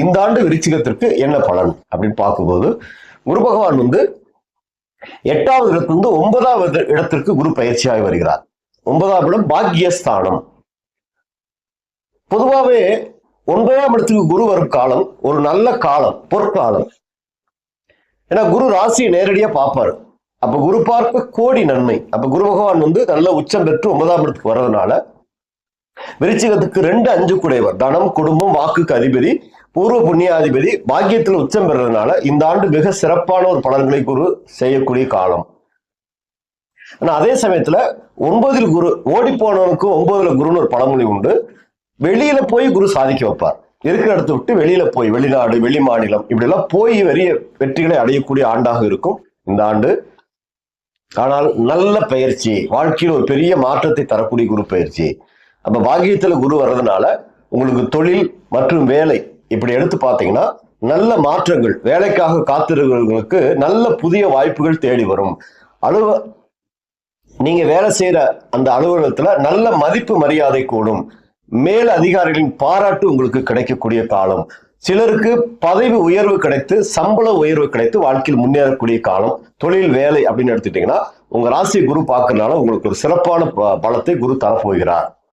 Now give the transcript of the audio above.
இந்த ஆண்டு விருச்சிகத்திற்கு என்ன பலன் அப்படின்னு பார்க்கும்போது, குரு பகவான் 8வது இடத்திலிருந்து 9வது இடத்திற்கு குரு பயிற்சியாகி வருகிறார். 9ஆம் இடம் பாக்கியஸ்தானம். பொதுவாகவே 9ஆம் இடத்துக்கு குரு வரும் காலம் ஒரு நல்ல காலம், பொற்காலம். ஏன்னா குரு ராசியை நேரடியா பார்ப்பாரு. அப்ப குரு பார்க்க கோடி நன்மை. அப்ப குரு பகவான் நல்ல உச்சம் பெற்று 9ஆம் இடத்துக்கு வர்றதுனால விருச்சிகத்துக்கு 2, 5 கூடையவர், தனம், குடும்பம், வாக்குக்கு அதிபதி, பூர்வ புண்ணியாதிபதி, பாக்கியத்தில் உச்சம் பெறதுனால இந்த ஆண்டு மிக சிறப்பான ஒரு பலன்களை குரு செய்யக்கூடிய காலம். ஆனா அதே சமயத்துல 9ல் குரு, ஓடி போனவனுக்கு 9ல குருன்னு ஒரு பழமொழி உண்டு. வெளியில போய் குரு சாதிக்க வைப்பார். இருக்கிற இடத்தை விட்டு வெளியில போய், வெளிநாடு, வெளி மாநிலம், இப்படி எல்லாம் போய் பெரிய வெற்றிகளை அடையக்கூடிய ஆண்டாக இருக்கும் இந்த ஆண்டு. ஆனால் நல்ல பயிற்சி, வாழ்க்கையில் ஒரு பெரிய மாற்றத்தை தரக்கூடிய குரு பயிற்சி. அப்ப பாக்கியத்துல குரு வர்றதுனால உங்களுக்கு தொழில் மற்றும் வேலை இப்படி எடுத்து பார்த்தீங்கன்னா நல்ல மாற்றங்கள், வேலைக்காக காத்திருக்கிறவர்களுக்கு நல்ல புதிய வாய்ப்புகள் தேடி வரும். நீங்க வேலை செய்யற அந்த அலுவலகத்துல நல்ல மதிப்பு மரியாதை கூடும். மேல் அதிகாரிகளின் பாராட்டு உங்களுக்கு கிடைக்கக்கூடிய காலம். சிலருக்கு பதவி உயர்வு கிடைத்து, சம்பள உயர்வு கிடைத்து வாழ்க்கையில் முன்னேறக்கூடிய காலம். தொழில், வேலை அப்படின்னு எடுத்துட்டீங்கன்னா உங்க ராசி குரு பார்க்கறதுனால உங்களுக்கு ஒரு சிறப்பான பலத்தை குரு தரப்போகிறார்.